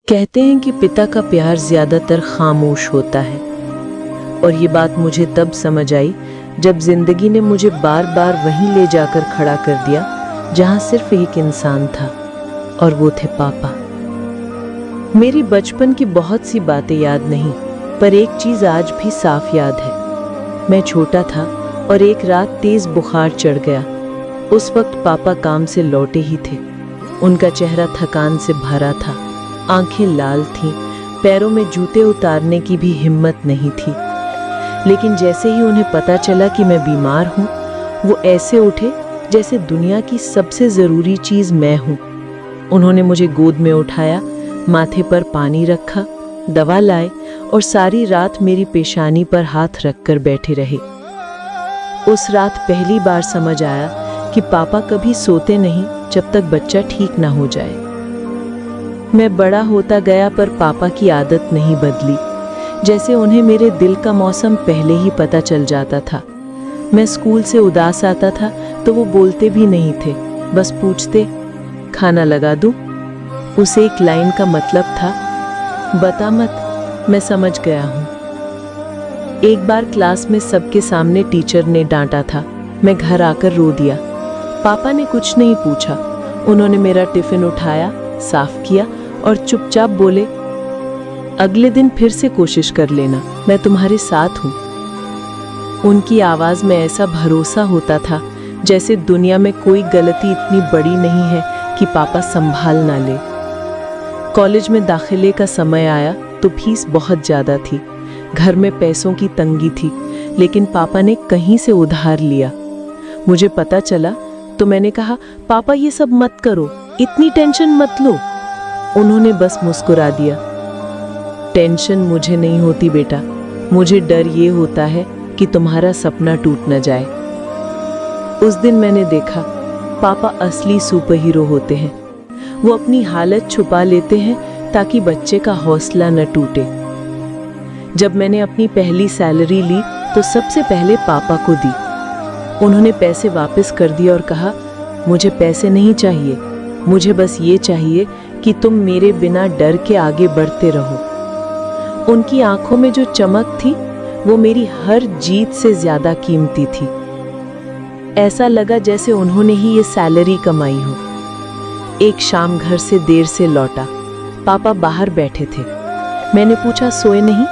कहते हैं कि पिता का प्यार ज्यादातर खामोश होता है, और ये बात मुझे तब समझ आई जब जिंदगी ने मुझे बार बार वहीं ले जाकर खड़ा कर दिया जहां सिर्फ एक इंसान था, और वो थे पापा। मेरी बचपन की बहुत सी बातें याद नहीं, पर एक चीज आज भी साफ याद है। मैं छोटा था और एक रात तेज बुखार चढ़ गया। उस वक्त पापा काम से लौटे ही थे। उनका चेहरा थकान से भरा था, आंखें लाल थीं, पैरों में जूते उतारने की भी हिम्मत नहीं थी। लेकिन जैसे ही उन्हें पता चला कि मैं बीमार हूँ, वो ऐसे उठे जैसे दुनिया की सबसे ज़रूरी चीज़ मैं हूँ। उन्होंने मुझे गोद में उठाया, माथे पर पानी रखा, दवा लाए और सारी रात मेरी पेशानी पर हाथ रखकर बैठे रहे। उस रात पहली बार समझ आया कि पापा कभी सोते नहीं जब तक बच्चा ठीक ना हो जाए। मैं बड़ा होता गया पर पापा की आदत नहीं बदली, जैसे उन्हें मेरे दिल का मौसम पहले ही पता चल जाता था। मैं स्कूल से उदास आता था तो वो बोलते भी नहीं थे, बस पूछते, खाना लगा दूं? उस एक लाइन का मतलब था, बता मत, मैं समझ गया हूँ। एक बार क्लास में सबके सामने टीचर ने डांटा था। मैं घर आकर रो दिया। पापा ने कुछ नहीं पूछा। उन्होंने मेरा टिफिन उठाया, साफ किया और चुपचाप बोले, अगले दिन फिर से कोशिश कर लेना, मैं तुम्हारे साथ हूँ। उनकी आवाज़ में ऐसा भरोसा होता था जैसे दुनिया में कोई गलती इतनी बड़ी नहीं है कि पापा संभाल ना ले। कॉलेज में दाखिले का समय आया तो फीस बहुत ज़्यादा थी। घर में पैसों की तंगी थी, लेकिन पापा ने कहीं से उधार लिया। मुझे पता चला तो मैंने कहा, पापा ये सब मत करो, इतनी टेंशन मत लो। उन्होंने बस मुस्कुरा दिया, टेंशन मुझे नहीं होती बेटा, मुझे डर ये होता है कि तुम्हारा सपना टूट न जाए। उस दिन मैंने देखा, पापा असली सुपर हीरो होते हैं। वो अपनी हालत छुपा लेते हैं ताकि बच्चे का हौसला न टूटे। जब मैंने अपनी पहली सैलरी ली तो सबसे पहले पापा को दी। उन्होंने पैसे वापस कर दिए और कहा, मुझे पैसे नहीं चाहिए, मुझे बस ये चाहिए कि तुम मेरे बिना डर के आगे बढ़ते रहो। उनकी आंखों में जो चमक थी वो मेरी हर जीत से ज्यादा कीमती थी। ऐसा लगा जैसे उन्होंने ही ये सैलरी कमाई हो। एक शाम घर से देर से लौटा। पापा बाहर बैठे थे। मैंने पूछा, सोए नहीं?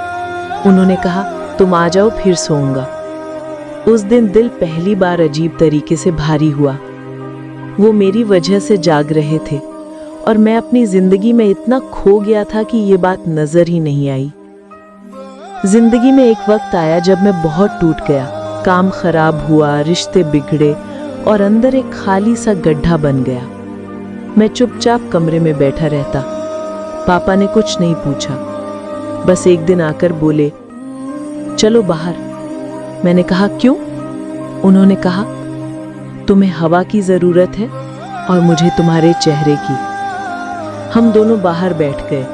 उन्होंने कहा, तुम आ जाओ, फिर सोऊंगा। उस दिन दिल पहली बार अजीब तरीके से भारी हुआ। वो मेरी वजह से जाग रहे थे और मैं अपनी जिंदगी में इतना खो गया था कि ये बात नजर ही नहीं आई। जिंदगी में एक वक्त आया जब मैं बहुत टूट गया। काम खराब हुआ, रिश्ते बिगड़े और अंदर एक खाली सा गड्ढा बन गया। मैं चुपचाप कमरे में बैठा रहता। पापा ने कुछ नहीं पूछा, बस एक दिन आकर बोले, चलो बाहर। मैंने कहा, क्यों? उन्होंने कहा, तुम्हें हवा की जरूरत है और मुझे तुम्हारे चेहरे की। हम दोनों बाहर बैठ गए।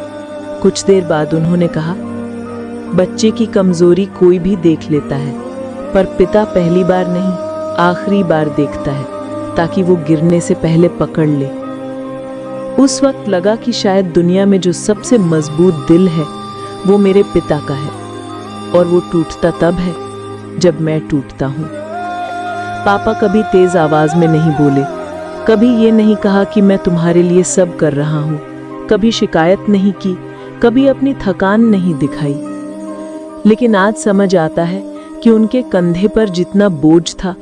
कुछ देर बाद उन्होंने कहा, बच्चे की कमजोरी कोई भी देख लेता है, पर पिता पहली बार नहीं, आखिरी बार देखता है, ताकि वो गिरने से पहले पकड़ ले। उस वक्त लगा कि शायद दुनिया में जो सबसे मजबूत दिल है वो मेरे पिता का है, और वो टूटता तब है जब मैं टूटता हूँ। पापा कभी तेज आवाज में नहीं बोले, कभी ये नहीं कहा कि मैं तुम्हारे लिए सब कर रहा हूँ, कभी शिकायत नहीं की, कभी अपनी थकान नहीं दिखाई। लेकिन आज समझ आता है कि उनके कंधे पर जितना बोझ था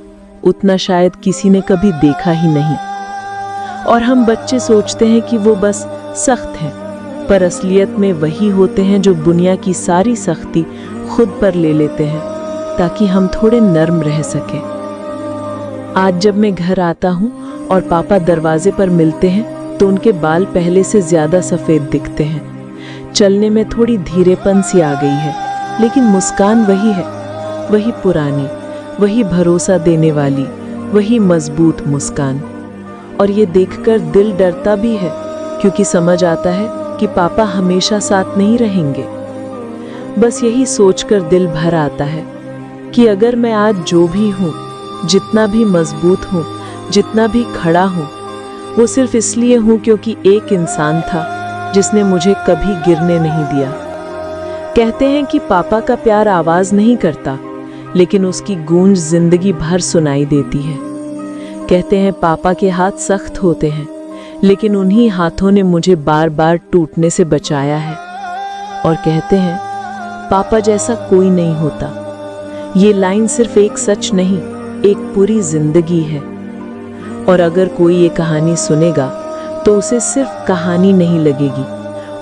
उतना शायद किसी ने कभी देखा ही नहीं। और हम बच्चे सोचते हैं कि वो बस सख्त हैं, पर असलियत में वही होते हैं जो दुनिया की सारी सख्ती खुद पर ले लेते हैं ताकि हम थोड़े नर्म रह सकें। आज जब मैं घर आता हूँ और पापा दरवाजे पर मिलते हैं तो उनके बाल पहले से ज्यादा सफेद दिखते हैं। चलने में थोड़ी धीरेपन सी आ गई है, लेकिन मुस्कान वही है, वही पुरानी, वही भरोसा देने वाली, वही मजबूत मुस्कान। और ये देखकर दिल डरता भी है, क्योंकि समझ आता है कि पापा हमेशा साथ नहीं रहेंगे। बस यही सोचकर दिल भर आता है कि अगर मैं आज जो भी हूँ, जितना भी मजबूत हूँ, जितना भी खड़ा हूँ, वो सिर्फ इसलिए हूँ क्योंकि एक इंसान था जिसने मुझे कभी गिरने नहीं दिया। कहते हैं कि पापा का प्यार आवाज नहीं करता, लेकिन उसकी गूंज जिंदगी भर सुनाई देती है। कहते हैं पापा के हाथ सख्त होते हैं, लेकिन उन्हीं हाथों ने मुझे बार बार टूटने से बचाया है। और कहते हैं पापा जैसा कोई नहीं होता। ये लाइन सिर्फ एक सच नहीं, एक पूरी जिंदगी है। और अगर कोई ये कहानी सुनेगा तो उसे सिर्फ कहानी नहीं लगेगी,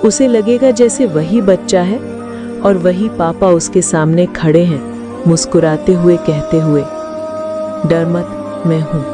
उसे लगेगा जैसे वही बच्चा है और वही पापा उसके सामने खड़े हैं, मुस्कुराते हुए कहते हुए, डर मत, मैं हूं।